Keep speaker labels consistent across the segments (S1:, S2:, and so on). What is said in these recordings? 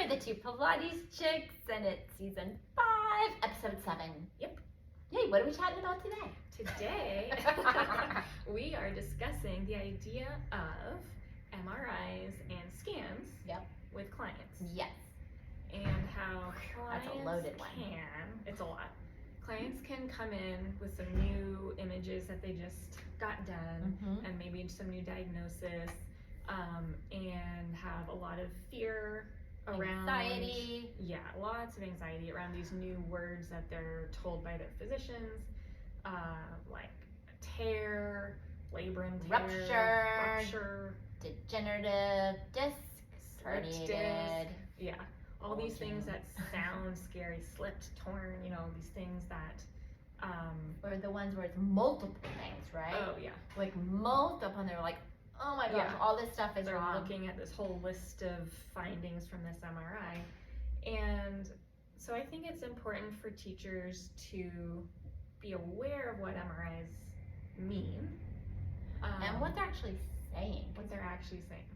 S1: We're the two Pilates Chicks, and it's season 5, episode 7.
S2: Yep.
S1: Yay, what are we chatting about today?
S2: Today, we are discussing the idea of MRIs and scans with clients.
S1: Yes.
S2: And how clients
S1: That's a loaded one.
S2: It's a lot. Clients can come in with some new images that they just got done, and maybe some new diagnosis, and have a lot of fear around
S1: anxiety.
S2: Yeah, lots of anxiety around these new words that they're told by their physicians, like tear, labrum tear, rupture,
S1: degenerative disc, herniated.
S2: Yeah, all these things that sound scary, slipped, torn, these things that
S1: or the ones where it's multiple things, right?
S2: Oh yeah,
S1: like multiple, and they're like, oh my gosh, all this stuff is wrong.
S2: They're looking at this whole list of findings from this MRI. And so I think it's important for teachers to be aware of what MRIs mean.
S1: And what they're actually saying.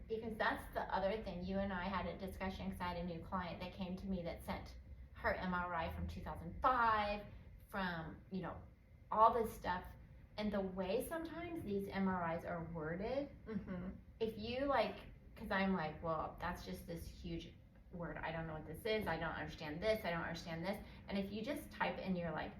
S1: Because that's the other thing. You and I had a discussion because I had a new client that came to me that sent her MRI from 2005, from, all this stuff. And the way sometimes these MRIs are worded, if you because I'm like, well, that's just this huge word. I don't know what this is. I don't understand this. I don't understand this. And if you just type in, you're like,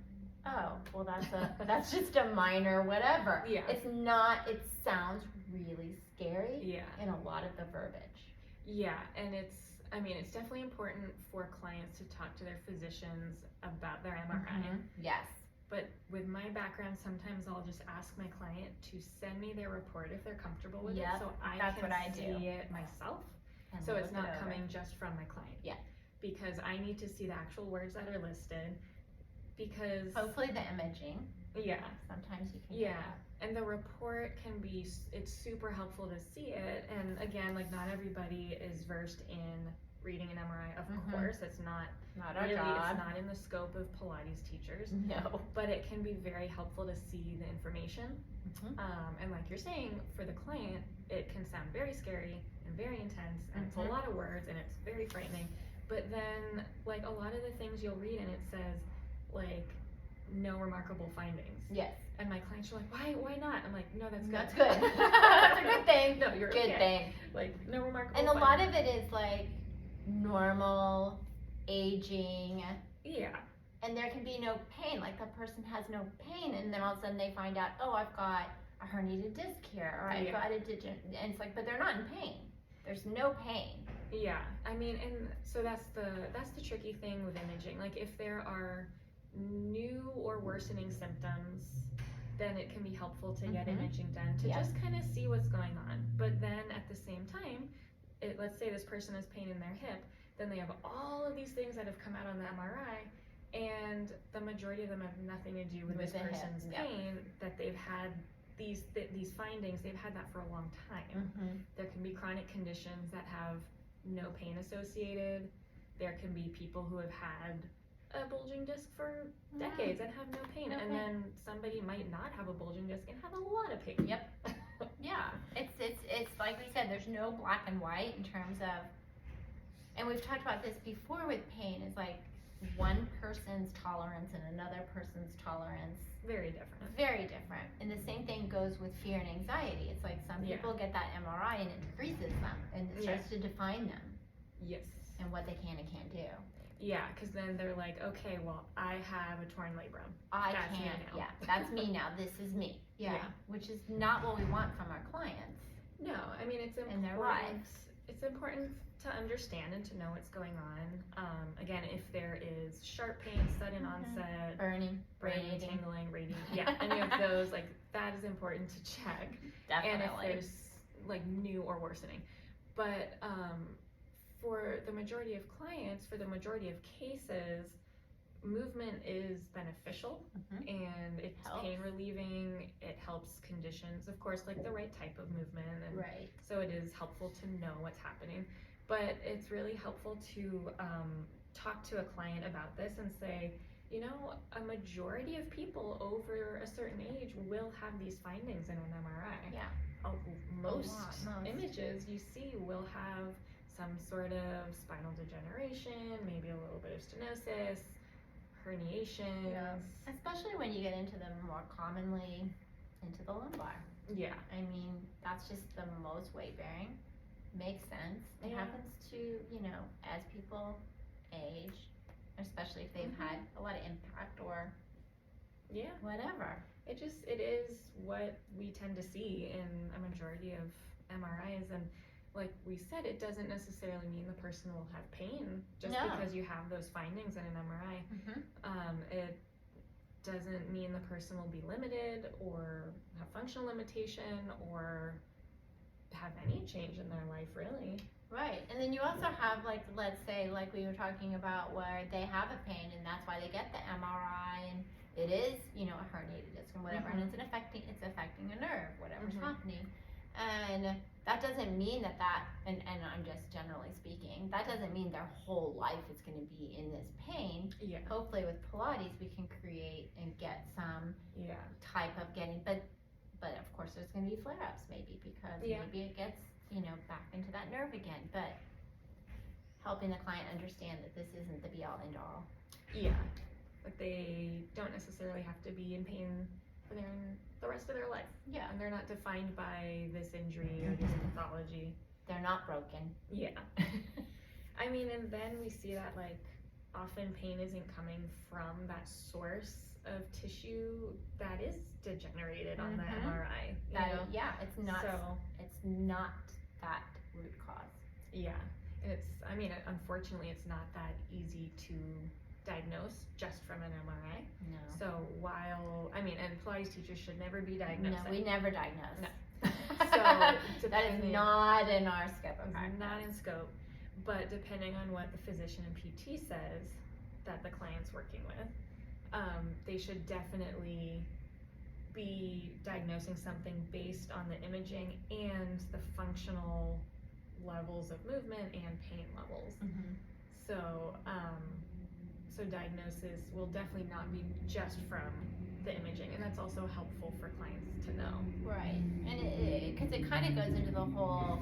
S1: oh, well, that's just a minor whatever.
S2: Yeah.
S1: It's not. It sounds really scary.
S2: Yeah.
S1: In a lot of the verbiage.
S2: Yeah, and it's definitely important for clients to talk to their physicians about their MRI.
S1: Yes.
S2: But with my background, sometimes I'll just ask my client to send me their report if they're comfortable with it, so I can see it myself.
S1: And
S2: so it's not coming just from my client.
S1: Yeah.
S2: Because I need to see the actual words that are listed. Because
S1: hopefully the imaging.
S2: Yeah.
S1: Sometimes you can.
S2: Yeah. And the report it's super helpful to see it. And again, not everybody is versed in reading an MRI. Of course, it's not
S1: our job.
S2: It's not in the scope of Pilates teachers.
S1: No.
S2: But it can be very helpful to see the information. And like you're saying, for the client, it can sound very scary and very intense, and it's a lot of words, and it's very frightening. But then, a lot of the things you'll read, and it says, no remarkable findings.
S1: Yes.
S2: And my clients are like, why not? I'm like, no, that's good.
S1: That's good. That's a good thing.
S2: No, you're
S1: good
S2: okay.
S1: thing.
S2: No remarkable
S1: And
S2: findings.
S1: a lot of it is normal aging.
S2: Yeah.
S1: And there can be no pain. The person has no pain, and then all of a sudden they find out, oh, I've got a herniated disc here, or I've got a and it's but they're not in pain. There's no pain.
S2: Yeah. And so that's the tricky thing with imaging. If there are new or worsening symptoms, then it can be helpful to get imaging done to just kind of see what's going on. But then at the same time, let's say this person has pain in their hip, then they have all of these things that have come out on the MRI, and the majority of them have nothing to do with this person's pain, that they've had these findings, they've had that for a long time. There can be chronic conditions that have no pain associated. There can be people who have had a bulging disc for decades and have no pain, and then somebody might not have a bulging disc and have a lot of pain.
S1: Yep. Yeah, it's like we said, there's no black and white in terms of, and we've talked about this before with pain, is one person's tolerance and another person's tolerance.
S2: Very different.
S1: Very different. And the same thing goes with fear and anxiety. It's some people get that MRI and it decreases them and it starts to define them.
S2: Yes.
S1: And what they can and can't do.
S2: Yeah, because then they're like, okay, well, I have a torn labrum.
S1: That's me now. Yeah, that's me now. This is me. Yeah. Which is not what we want from our clients.
S2: No, it's important.
S1: In their lives.
S2: It's important to understand and to know what's going on. Again, if there is sharp pain, sudden onset,
S1: burning,
S2: tingling, radiating, any of those, that is important to check.
S1: Definitely.
S2: And if there's new or worsening. But for the majority of clients, for the majority of cases, movement is beneficial, and it's pain relieving. It helps conditions, of course, the right type of movement, and so it is helpful to know what's happening. But it's really helpful to talk to a client about this and say, a majority of people over a certain age will have these findings in an MRI.
S1: Yeah.
S2: Most images you see will have some sort of spinal degeneration, maybe a little bit of stenosis, herniations.
S1: Yeah. Especially when you get into them more commonly into the lumbar.
S2: Yeah.
S1: I mean, that's just the most weight bearing. Makes sense. It happens to, you know, as people age, especially if they've had a lot of impact or whatever.
S2: It is what we tend to see in a majority of MRIs, and like we said, it doesn't necessarily mean the person will have pain just because you have those findings in an MRI. It doesn't mean the person will be limited or have functional limitation or have any change in their life, really.
S1: Right, and then you also have, like, let's say, like we were talking about, where they have a pain and that's why they get the MRI, and it is, you know, a herniated disc and whatever, and it's affecting a nerve, whatever's happening, and that doesn't mean that and I'm just generally speaking, that doesn't mean their whole life is going to be in this pain. Hopefully with Pilates we can create and get some type of getting, but of course there's going to be flare-ups maybe, because maybe it gets, you know, back into that nerve again, but helping the client understand that this isn't the be-all end-all.
S2: Like they don't necessarily have to be in pain for the rest of their life. And they're not defined by this injury or this pathology.
S1: They're not broken.
S2: I mean, and then we see that, like, often pain isn't coming from that source of tissue that is degenerated on the MRI.
S1: It's not. So it's not that root cause.
S2: And it's, I mean, unfortunately, it's not that easy to diagnose just from an MRI.
S1: No.
S2: So while, I mean, and Pilates teachers should never be diagnosing.
S1: No, we never diagnose.
S2: No. So
S1: that is not in our scope of practice.
S2: Not in scope, but depending on what the physician and PT says that the client's working with, they should definitely be diagnosing something based on the imaging and the functional levels of movement and pain levels. So, so diagnosis will definitely not be just from the imaging, and that's also helpful for clients to know.
S1: Right, and because it kind of goes into the whole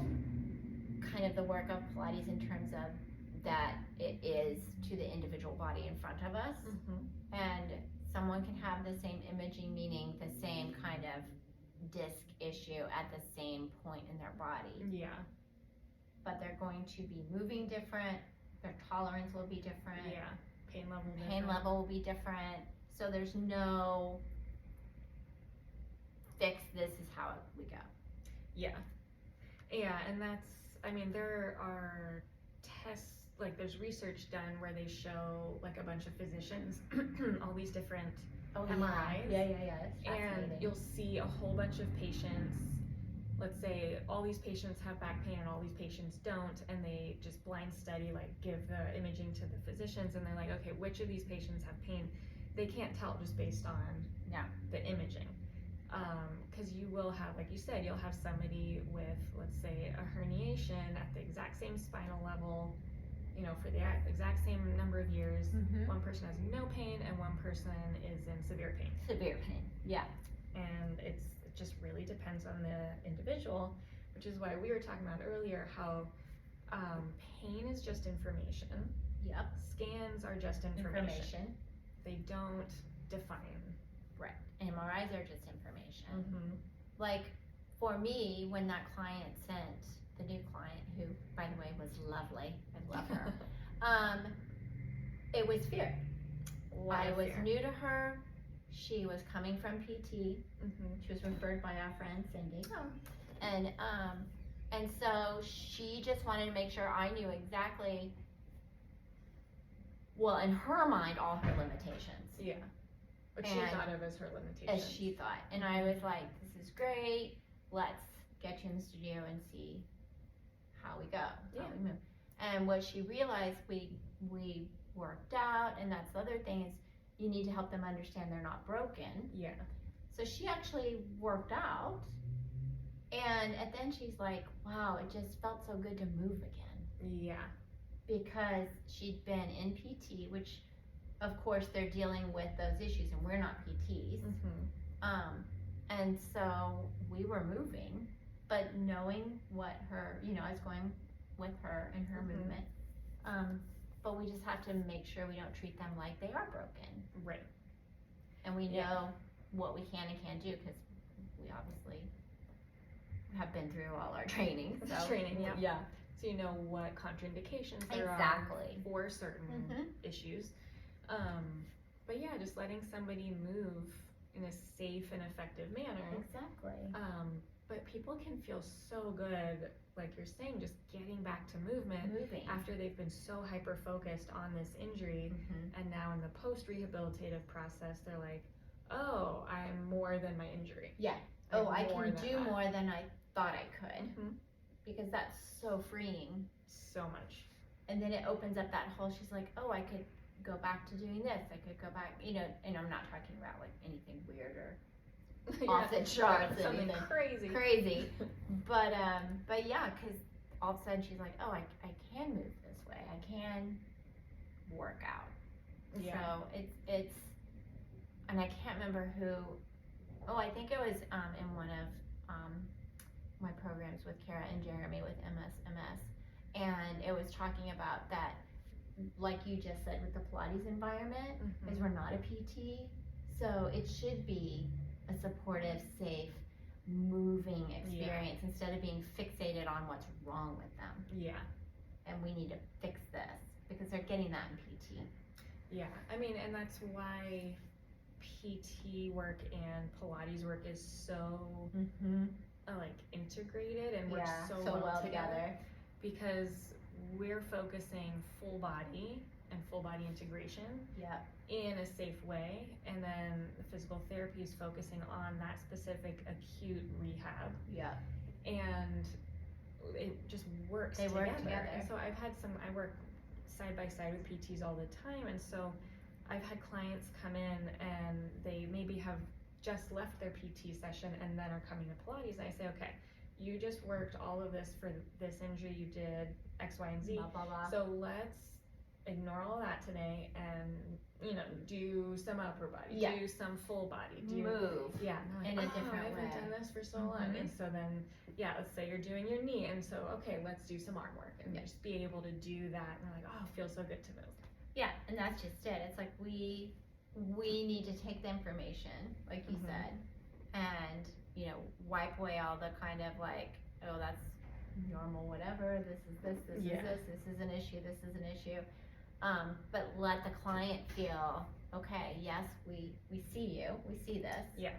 S1: kind of the work of Pilates in terms of that it is to the individual body in front of us, and someone can have the same imaging, meaning the same kind of disc issue at the same point in their body. But they're going to be moving different, their tolerance will be different. Pain level will be different. So there's no fix, this is how we go.
S2: And that's, I mean, there are tests, like there's research done where they show like a bunch of physicians all these different MRIs. And you'll see a whole bunch of patients. Let's say all these patients have back pain and all these patients don't, and they just blind study, like give the imaging to the physicians, and they're like, okay, which of these patients have pain? They can't tell just based on the imaging. Because you will have, like you said, you'll have somebody with, let's say, a herniation at the exact same spinal level, you know, for the exact same number of years. One person has no pain and one person is in severe pain. And it just really depends on the individual, which is why we were talking about earlier how pain is just information. Scans are just information. They don't define.
S1: Right. MRIs are just information. Like for me, when that client sent, the new client, who by the way was lovely, I love her, it was fear. I was new to her. She was coming from PT. She was referred by our friend Cindy. And so she just wanted to make sure I knew exactly, well, in her mind, all her limitations.
S2: What she thought of as her limitations.
S1: As she thought. And I was like, this is great. Let's get you in the studio and see how we go, how we move. And what she realized, we worked out, and that's the other thing, is you need to help them understand they're not broken. So she actually worked out, and then she's like, wow, it just felt so good to move again. Because she'd been in PT, which of course they're dealing with those issues, and we're not PTs. And so we were moving, but knowing what her, you know, I was going, with her and her movement. But we just have to make sure we don't treat them like they are broken.
S2: Right.
S1: And we know what we can and can't do, because we obviously have been through all our training. So.
S2: Yeah. So you know what contraindications there are for certain issues. But yeah, just letting somebody move in a safe and effective manner.
S1: Exactly.
S2: But people can feel so good, like you're saying, just getting back to moving after they've been so hyper focused on this injury, and now in the post-rehabilitative process, they're like, oh, I'm more than my injury.
S1: Yeah. I can do more than I thought I could, because that's so freeing.
S2: So much.
S1: And then it opens up that whole, she's like, oh, I could go back to doing this, I could go back, and I'm not talking about like anything weird or off the charts,
S2: something crazy.
S1: But yeah, because all of a sudden she's like, oh, I can move this way, I can work out.
S2: Yeah.
S1: So it's and I can't remember who. I think it was in one of my programs with Kara and Jeremy with MS, and it was talking about that, like you just said, with the Pilates environment, is we're not a PT, so it should be a supportive, safe, moving experience instead of being fixated on what's wrong with them.
S2: Yeah.
S1: And we need to fix this, because they're getting that in PT.
S2: Yeah, I mean, and that's why PT work and Pilates work is so like integrated and works so well together, because we're focusing full body and full body integration in a safe way, and then the physical therapy is focusing on that specific acute rehab, and it just works together.
S1: Work together.
S2: And so I work side by side with PTs all the time, and so I've had clients come in and they maybe have just left their PT session and then are coming to Pilates, and I say, okay, you just worked all of this for this injury, you did X, Y, and Z,
S1: blah, blah, blah.
S2: So let's ignore all that today and do some upper body, do some full body,
S1: move in a different way.
S2: I haven't done this for so long, and so then let's say you're doing your knee, and so okay, let's do some arm work, and just be able to do that, and they're like, oh, it feels so good to move.
S1: Yeah, and that's just it. It's like we need to take the information, like you said, and wipe away all the kind of like, oh, that's normal, whatever, this is this is an issue, this is an issue. But let the client feel, okay, yes, we see you, we see this,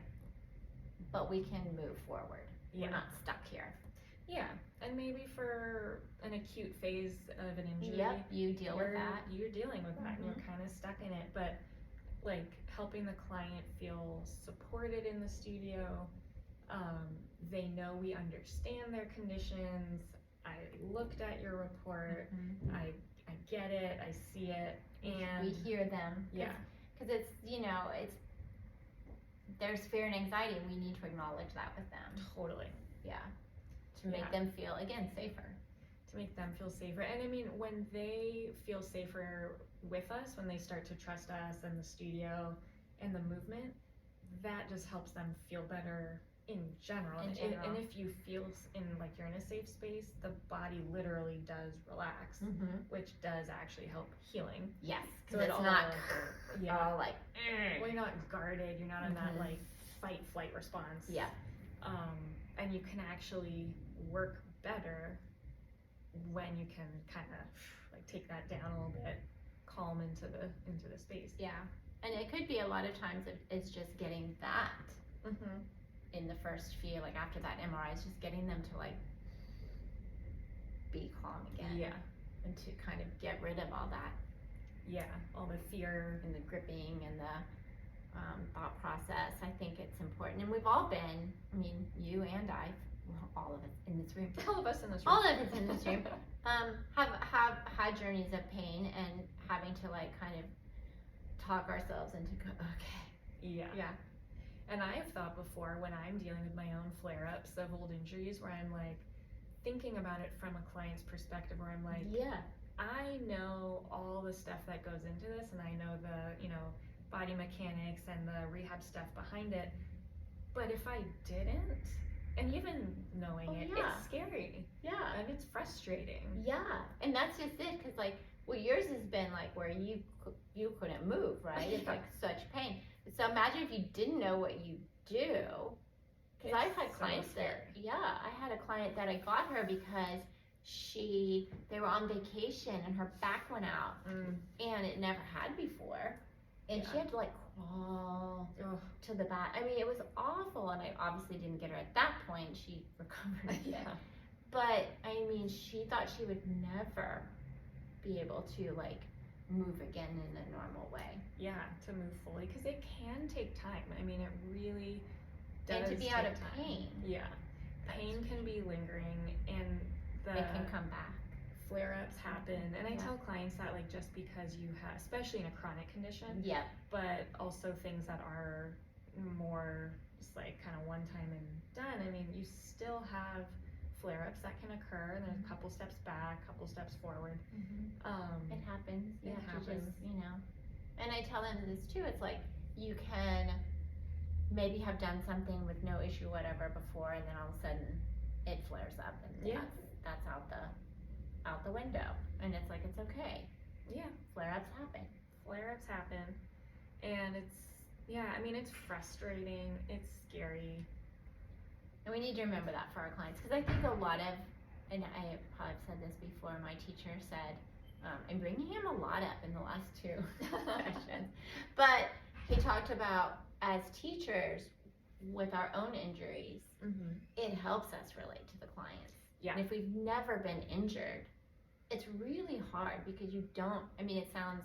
S1: but we can move forward. We're not stuck here.
S2: Yeah, and maybe for an acute phase of an injury,
S1: you deal with that.
S2: You're dealing with that, and you're kind of stuck in it, but like helping the client feel supported in the studio. They know we understand their conditions. I looked at your report. I get it. I see it, and
S1: we hear them. Because it's there's fear and anxiety, and we need to acknowledge that with them.
S2: Totally.
S1: To make them feel, again, safer.
S2: To make them feel safer. And I mean, when they feel safer with us, when they start to trust us and the studio and the movement, that just helps them feel better in general. And if you feel like you're in a safe space, the body literally does relax, which does actually help healing.
S1: Yes,
S2: so
S1: it's not all like,
S2: well, you're not guarded, you're not in that like fight-flight response. And you can actually work better when you can kind of like take that down a little bit, calm into the space.
S1: And it could be a lot of times it's just getting that in the first few, like after that MRI, it's just getting them to like be calm again. And to kind of get rid of all that.
S2: All the fear
S1: and the gripping and the thought process. I think it's important, and we've all been, I mean, you and I, all of us in this room,
S2: all of us in this room,
S1: have had journeys of pain and having to like kind of talk ourselves into okay.
S2: And I've thought before, when I'm dealing with my own flare-ups of old injuries, where I'm like thinking about it from a client's perspective, where I'm like, I know all the stuff that goes into this, and I know the body mechanics and the rehab stuff behind it, but if I didn't, and even knowing it's scary, and it's frustrating.
S1: Yeah, and that's just it, because like, well, yours has been like where you couldn't move, right? It's like such pain. So imagine if you didn't know what you do. Because I've had clients that, I had a client that I got her because they were on vacation and her back went out, and it never had before, and she had to like crawl to the back. I mean, it was awful, and I obviously didn't get her at that point. She recovered. But I mean, she thought she would never be able to like move again in a normal way.
S2: Yeah, to move fully, because it can take time. I mean, it really does.
S1: And to be out of pain.
S2: Yeah, pain can be lingering, and
S1: it can come back.
S2: Flare-ups happen, and I tell clients that like just because you have, especially in a chronic condition, but also things that are more just like kind of one time and done. I mean, you still have flare-ups that can occur, and there's a couple steps back, couple steps forward.
S1: It happens.
S2: It happens.
S1: Just, and I tell them this too. It's like you can maybe have done something with no issue, whatever, before, and then all of a sudden it flares up, and that's out the window, and it's like, it's okay. Flare-ups happen, and it's frustrating, it's scary, and we need to remember that for our clients, because I think a lot of, and I probably said this before, my teacher said, I'm bringing him a lot up in the last 2 sessions, but he talked about, as teachers, with our own injuries, it helps us relate to the clients. And if we've never been injured, it's really hard, because you don't, I mean, it sounds,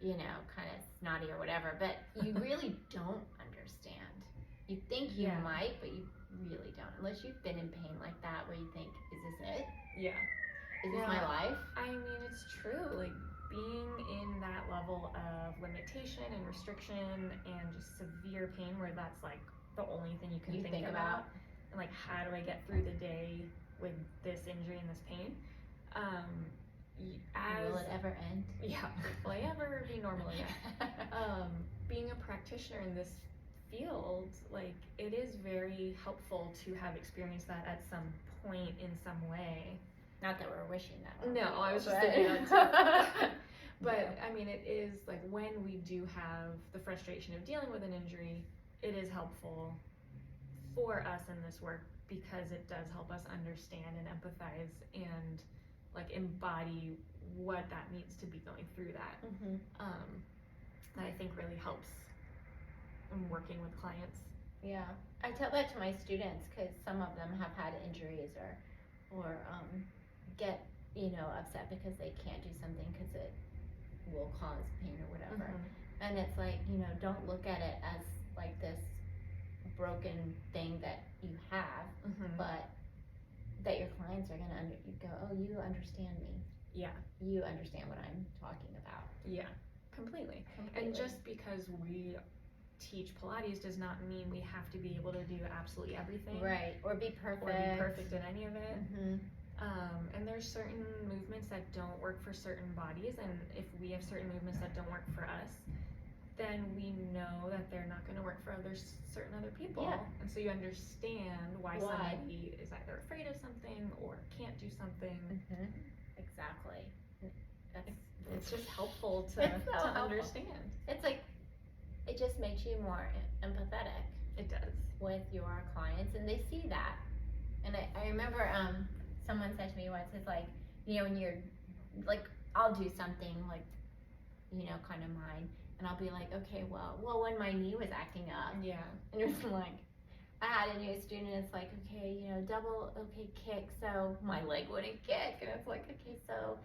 S1: kind of snotty or whatever, but you really don't understand. You think you might, but you really don't, unless you've been in pain like that, where you think, is this it? Is this my life?
S2: I mean, it's true, like, being in that level of limitation and restriction and just severe pain, where that's like the only thing you can think about, and like, how do I get through the day with this injury and this pain?
S1: Will it ever end?
S2: Will I ever be normal again? Being a practitioner in this field, like, it is very helpful to have experienced that at some point in some way.
S1: Not that we're wishing that.
S2: No, I was just saying that too. But I mean, it is like, when we do have the frustration of dealing with an injury, it is helpful for us in this work, because it does help us understand and empathize and like embody what that means to be going through that. That I think really helps in working with clients.
S1: I tell that to my students, because some of them have had injuries or get upset because they can't do something because it will cause pain or whatever. And it's like, don't look at it as like this broken thing that you have, but that your clients are gonna go, oh, you understand me. You understand what I'm talking about.
S2: Completely. And just because we teach Pilates does not mean we have to be able to do absolutely everything.
S1: Right, or be perfect
S2: in any of it. And there's certain movements that don't work for certain bodies, and if we have certain movements that don't work for us, then we know that they're not going to work for certain other people. And so you understand why somebody is either afraid of something or can't do something.
S1: Exactly.
S2: It's just helpful to understand.
S1: It's like, it just makes you more empathetic.
S2: It does.
S1: With your clients, and they see that. And I remember someone said to me once, it's like, when you're like, I'll do something like, kind of mine, and I'll be like, okay, well, when my knee was acting up, and it was like, I had a new student, it's like, okay, double, kick, so my leg wouldn't kick, and it's like, okay, so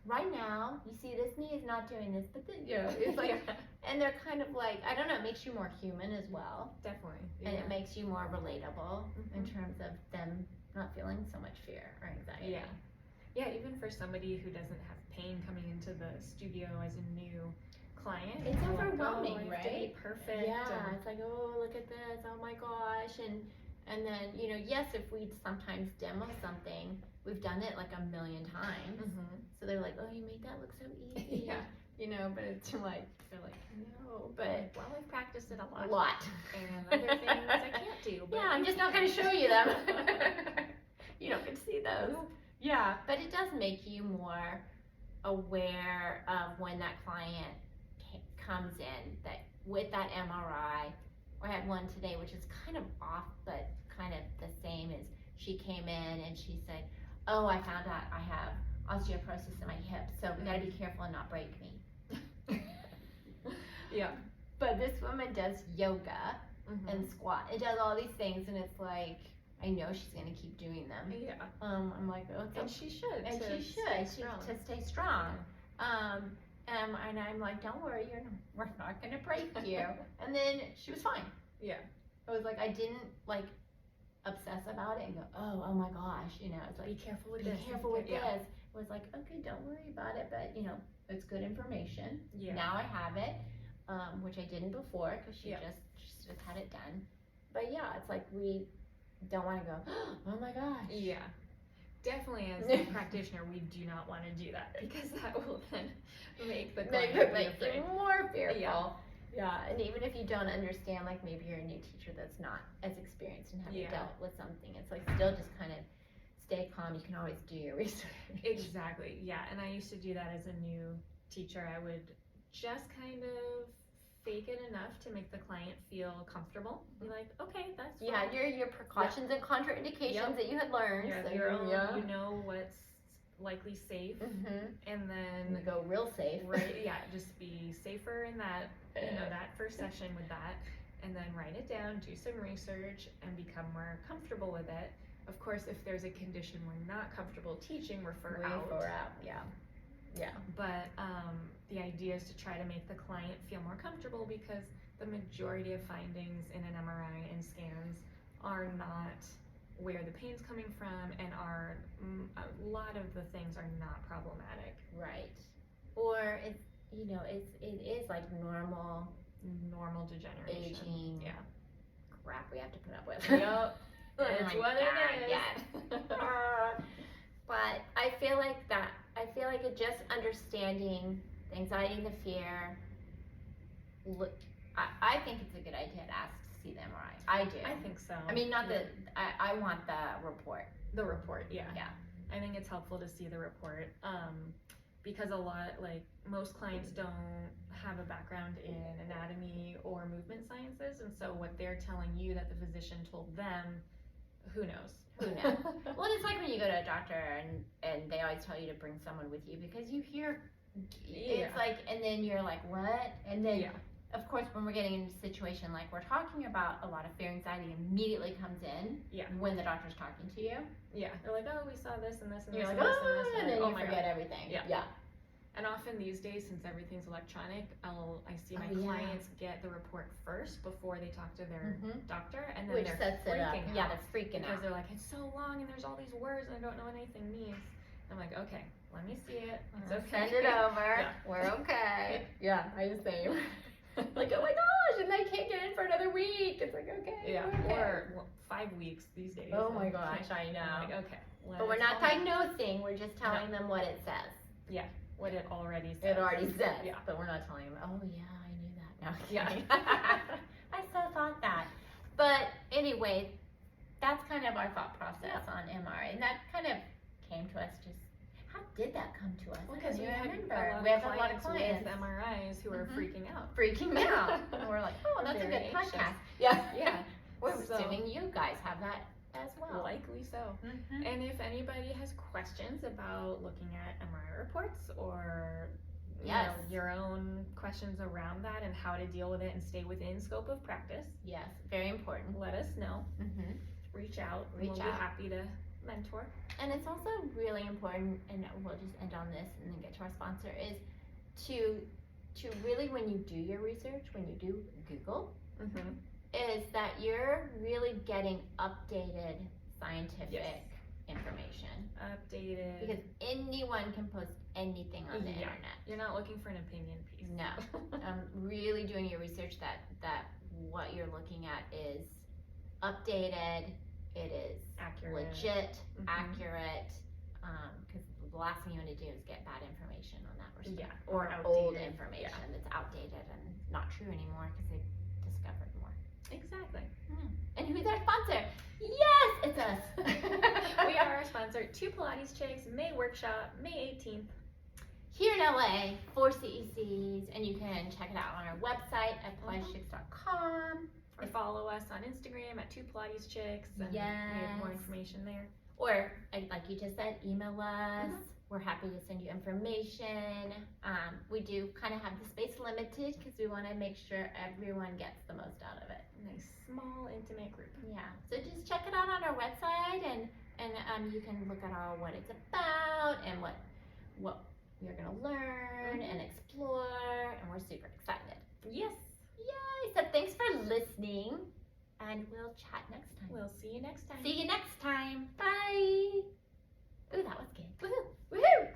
S1: right now, you see this knee is not doing this, but then, it's like, and they're kind of like, I don't know, it makes you more human as well.
S2: Definitely.
S1: And it makes you more relatable in terms of them not feeling so much fear or anxiety.
S2: Even for somebody who doesn't have pain coming into the studio as a new client,
S1: it's overwhelming,
S2: like, oh, I
S1: right?
S2: have to be perfect.
S1: It's like, oh, look at this, oh my gosh, and then, yes, if we sometimes demo something, we've done it like a million times, so they're like, oh, you made that look so easy. But it's like, they're like, no, but
S2: well, I've practiced it
S1: a lot.
S2: And other things I can't do. But
S1: I'm just not going to show you them. You don't get to see them. knows?
S2: Nope. Yeah.
S1: But it does make you more aware of when that client comes in, that with that MRI, I had one today which is kind of off, but kind of the same as she came in and she said, oh, I found out I have osteoporosis in my hip, so we gotta be careful and not break me.
S2: Yeah.
S1: But this woman does yoga and squat. It does all these things, and it's like, I know she's gonna keep doing them.
S2: Yeah.
S1: I'm like, oh,
S2: And she should.
S1: and
S2: to
S1: she should
S2: stay strong.
S1: to stay strong. And I'm like, don't worry, we're not gonna break you. And then she was fine.
S2: Yeah.
S1: It was like I didn't like obsess about it and go, oh my gosh, it's like
S2: Be careful with
S1: be
S2: this.
S1: careful with
S2: Yeah.
S1: this. It was like, okay, don't worry about it, but it's good information.
S2: Yeah.
S1: Now I have it, which I didn't before because she
S2: Yeah.
S1: just had it done. But yeah, it's like we don't want to go, oh my gosh.
S2: Yeah. Definitely, as a practitioner, we do not want to do that because that will then make the client be afraid.
S1: More fearful.
S2: Yeah.
S1: Yeah, and even if you don't understand, like maybe you're a new teacher that's not as experienced and haven't dealt with something, it's like still just kind of stay calm. You can always do your research.
S2: Exactly, yeah. And I used to do that as a new teacher. I would just kind of fake it enough to make the client feel comfortable. Be like, okay, that's fine.
S1: Your precautions and contraindications that you had learned.
S2: Yeah,
S1: So
S2: your own, you know what's likely safe, and then
S1: you go real safe.
S2: Right, yeah, just be safer in that, that first session with that, and then write it down, do some research, and become more comfortable with it. Of course, if there's a condition we're not comfortable teaching, refer out. Yeah. But the idea is to try to make the client feel more comfortable because the majority of findings in an MRI and scans are not where the pain's coming from, and are a lot of the things are not problematic.
S1: Right. Or it is like normal
S2: Degeneration.
S1: aging.
S2: Yeah.
S1: Crap we have to put up with.
S2: Yep. That's what it is.
S1: Yes. But I feel like it just understanding the anxiety and the fear. I think it's a good idea to ask to see the MRI. I do.
S2: I think so.
S1: I mean, not I want the report.
S2: The report, yeah.
S1: Yeah.
S2: I think it's helpful to see the report, because most clients don't have a background in anatomy or movement sciences, and so what they're telling you that the physician told them, who knows?
S1: Who knows? Well, it's like when you go to a doctor and they always tell you to bring someone with you because you hear, it's like, and then you're like, what? And then, of course, when we're getting into a situation like we're talking about, a lot of fear, anxiety immediately comes in when the doctor's talking to you.
S2: Yeah, they're like, oh, we saw this and this and
S1: you're
S2: this
S1: like,
S2: and this and this.
S1: And then you forget everything.
S2: Yeah. And often these days, since everything's electronic, I see my clients get the report first before they talk to their doctor, and then they're freaking out.
S1: Yeah, they're freaking out.
S2: Because they're like, it's so long and there's all these words and I don't know what anything means. I'm like, okay, let me see it. It's okay.
S1: Send it over. We're okay. Yeah, I the same. Like, oh my gosh, and I can't get in for another week. It's like, okay.
S2: Yeah,
S1: okay.
S2: Or 5 weeks these days.
S1: Oh my gosh, I know.
S2: I'm like, okay.
S1: But we're not diagnosing, we're just telling them what it says.
S2: Yeah, what it already says.
S1: It already says.
S2: Yeah.
S1: But we're not telling them, oh yeah, I knew that. No,
S2: yeah.
S1: I so thought that. But anyway, that's kind of our thought process on MRI. And that kind of came to us just, how did that come to us?
S2: Because we have
S1: a lot of clients
S2: with MRIs who are freaking out.
S1: Freaking out. And we're like, oh, that's a good podcast.
S2: Yeah. Yeah.
S1: We're assuming you guys have that as well.
S2: Likely so. And if anybody has questions about looking at MRI reports or your own questions around that and how to deal with it and stay within scope of practice.
S1: Yes, very important.
S2: Let us know. Reach out. We'll be happy to mentor.
S1: And it's also really important, and we'll just end on this and then get to our sponsor, is to really, when you do your research, when you do Google, is that you're really getting updated scientific information.
S2: Updated.
S1: Because anyone can post anything on the internet.
S2: You're not looking for an opinion piece.
S1: No. Really doing your research that what you're looking at is updated, it is
S2: accurate,
S1: legit, accurate, because the last thing you want to do is get bad information on that respect.
S2: Yeah.
S1: Or old information that's outdated and not true anymore because they've discovered more.
S2: Exactly.
S1: And who's our sponsor? Yes, it's us.
S2: We are our sponsor. concert, 2 Pilates Chicks, May workshop, May 18th.
S1: Here in LA, 4 CECs, and you can check it out on our website at PilatesChicks.com.
S2: Or follow us on Instagram at 2 Pilates Chicks, and we have more information there.
S1: Or, like you just said, email us. We're happy to send you information. We do kind of have the space limited because we want to make sure everyone gets the most out of it.
S2: Nice, small, intimate group.
S1: Yeah, so just check it out on our website, and you can look at all what it's about and what you're gonna learn and explore, and we're super excited.
S2: Yes.
S1: Yay! So thanks for listening, and we'll chat next time.
S2: We'll see you next time.
S1: See you next time. Bye. Ooh, that was good. Woohoo! Woohoo!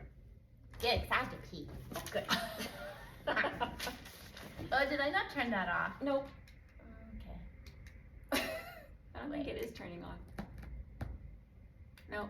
S1: Good, 'cause I have to pee. Good. Oh, did I not turn that off?
S2: Nope.
S1: Okay.
S2: I don't think it is turning off.